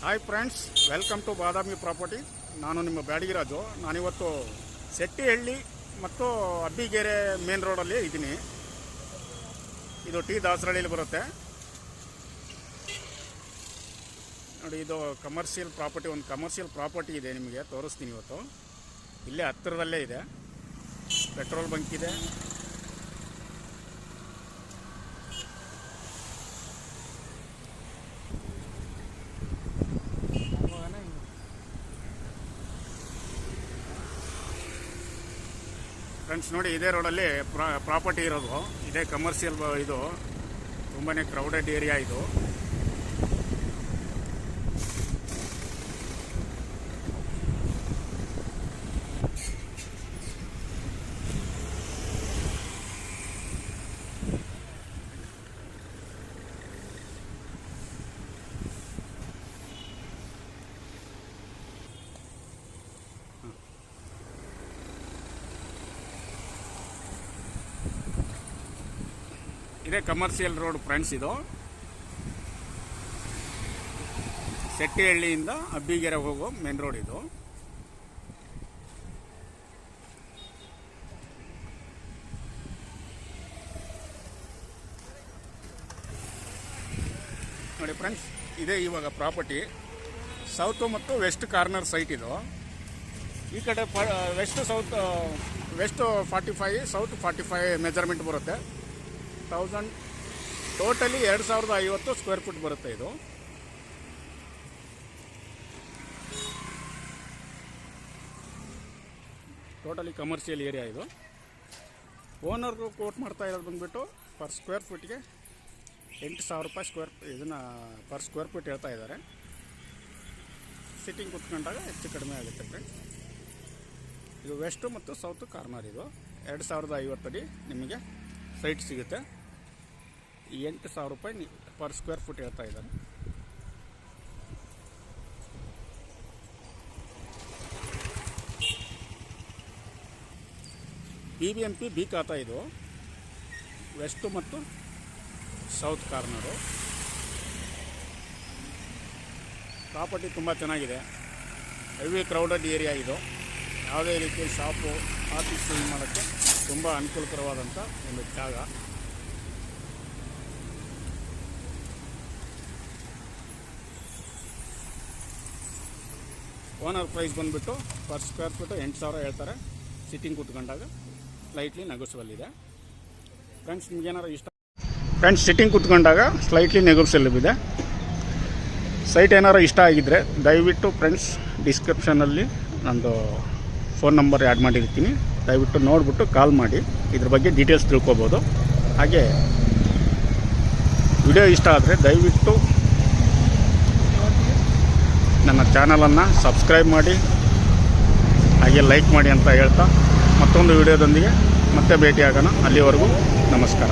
Hi friends, welcome to Badami property. ನಾನು ನಿಮ್ಮ ಬ್ಯಾಡಗಿರಾಜು. ನಾನಿವತ್ತು ಸೆಟ್ಟಿಹಳ್ಳಿ ಮತ್ತು ಅಬ್ಬಿಗೆರೆ ಮೇನ್ ರೋಡಲ್ಲಿ ಇದ್ದೀನಿ. ಇದು ಟಿ ದಾಸರಳ್ಳಿಯಲ್ಲಿ ಬರುತ್ತೆ ನೋಡಿ. ಇದು ಕಮರ್ಷಿಯಲ್ ಪ್ರಾಪರ್ಟಿ, ಒಂದು ಕಮರ್ಷಿಯಲ್ ಪ್ರಾಪರ್ಟಿ ಇದೆ, ನಿಮಗೆ ತೋರಿಸ್ತೀನಿ ಇವತ್ತು. ಇಲ್ಲೇ ಹತ್ತಿರದಲ್ಲೇ ಇದೆ, ಪೆಟ್ರೋಲ್ ಬಂಕ್ ಇದೆ. ಫ್ರೆಂಡ್ಸ್ ನೋಡಿ, ಇದೇ ರೋಡಲ್ಲಿ ಪ್ರಾಪರ್ಟಿ ಇರೋದು. ಇದೇ ಕಮರ್ಷಿಯಲ್. ಇದು ತುಂಬಾ ಕ್ರೌಡೆಡ್ ಏರಿಯಾ ಇದು. ಇದೇ ಕಮರ್ಷಿಯಲ್ ರೋಡ್ ಫ್ರೆಂಡ್ಸ್. ಇದು ಸೆಟ್ಟಿಹಳ್ಳಿಯಿಂದ ಅಬ್ಬಿಗೆರೆ ಹೋಗೋ ಮೇನ್ ರೋಡ್ ಇದು. ನೋಡಿ ಫ್ರೆಂಡ್ಸ್, ಇದೇ ಇವಾಗ ಪ್ರಾಪರ್ಟಿ. ಸೌತ್ ಮತ್ತು ವೆಸ್ಟ್ ಕಾರ್ನರ್ ಸೈಟ್ ಇದು. ಈ ಕಡೆ ವೆಸ್ಟ್ 45, ಸೌತ್ 45 ಮೆಜರ್ಮೆಂಟ್ ಬರುತ್ತೆ. ಟೋಟಲಿ 2050 ಸ್ಕ್ವೇರ್ ಫುಟ್ ಬರುತ್ತೆ ಇದು. ಟೋಟಲಿ ಕಮರ್ಷಿಯಲ್ ಏರಿಯಾ ಇದು. ಓನರ್ಗೂ ಕೋಟ್ ಮಾಡ್ತಾ ಇರೋದು ಬಂದುಬಿಟ್ಟು ಪರ್ ಸ್ಕ್ವೇರ್ ಫುಟ್ಗೆ 8,000 ರೂಪಾಯಿ ಇದನ್ನು ಪರ್ ಸ್ಕ್ವೇರ್ ಫುಟ್ ಹೇಳ್ತಾ ಇದ್ದಾರೆ. ಸಿಟ್ಟಿಂಗ್ ಕುತ್ಕೊಂಡಾಗ ಹೆಚ್ಚು ಕಡಿಮೆ ಆಗುತ್ತೆ ಫ್ರೆಂಡ್ಸ್. ಇದು ವೆಸ್ಟು ಮತ್ತು ಸೌತ್ ಕಾರ್ನರ್. ಇದು 2050 ಅಡಿ ನಿಮಗೆ ಸೈಟ್ ಸಿಗುತ್ತೆ. 8,000 ರೂಪಾಯಿ ಪರ್ ಸ್ಕ್ವೇರ್ ಫುಟ್ ಹೇಳ್ತಾ ಇದ್ದಾರೆ. BBMP ಬಿ ಖಾತಾ ಇದು. ವೆಸ್ಟು ಮತ್ತು ಸೌತ್ ಕಾರ್ನರು. ಪ್ರಾಪರ್ಟಿ ತುಂಬ ಚೆನ್ನಾಗಿದೆ. ಹೆವಿ ಕ್ರೌಡೆಡ್ ಏರಿಯಾ ಇದು. ಯಾವುದೇ ರೀತಿಯ ಶಾಪು, ಆಫೀಸ್ ಮಾಡೋಕ್ಕೆ ತುಂಬ ಅನುಕೂಲಕರವಾದಂಥ ಒಂದು ಜಾಗ. ಓನರ್ ಪ್ರೈಸ್ ಬಂದುಬಿಟ್ಟು ಪರ್ ಸ್ಕ್ವೇರ್ ಫುಟ್ 8,000 ಹೇಳ್ತಾರೆ. ಸಿಟ್ಟಿಂಗ್ ಕೂತ್ಕೊಂಡಾಗ ಸ್ಲೈಟ್ಲಿ ನೆಗೋಸಿಬಲ್ ಇದೆ ಫ್ರೆಂಡ್ಸ್. ನಿಮಗೇನಾರು ಇಷ್ಟ ಫ್ರೆಂಡ್ಸ್, ಸಿಟ್ಟಿಂಗ್ ಕೂತ್ಕೊಂಡಾಗ ಸ್ಲೈಟ್ಲಿ ನೆಗೋಸಿಬಲ್ ಇದೆ. ಸೈಟ್ ಏನಾರು ಇಷ್ಟ ಆಗಿದ್ದರೆ ದಯವಿಟ್ಟು ಫ್ರೆಂಡ್ಸ್ ಡಿಸ್ಕ್ರಿಪ್ಷನಲ್ಲಿ ನಂದು ಫೋನ್ ನಂಬರ್ ಆ್ಯಡ್ ಮಾಡಿರ್ತೀನಿ. ದಯವಿಟ್ಟು ನೋಡಿಬಿಟ್ಟು ಕಾಲ್ ಮಾಡಿ ಇದ್ರ ಬಗ್ಗೆ ಡೀಟೇಲ್ಸ್ ತಿಳ್ಕೊಬೋದು. ಹಾಗೆ ವಿಡಿಯೋ ಇಷ್ಟ ಆದರೆ ದಯವಿಟ್ಟು ನನ್ನ ಚಾನಲನ್ನು ಸಬ್ಸ್ಕ್ರೈಬ್ ಮಾಡಿ, ಹಾಗೆ ಲೈಕ್ ಮಾಡಿ ಅಂತ ಹೇಳ್ತಾ ಮತ್ತೊಂದು ವಿಡಿಯೋದೊಂದಿಗೆ ಮತ್ತೆ ಭೇಟಿಯಾಗೋಣ. ಅಲ್ಲಿವರೆಗೂ ನಮಸ್ಕಾರ.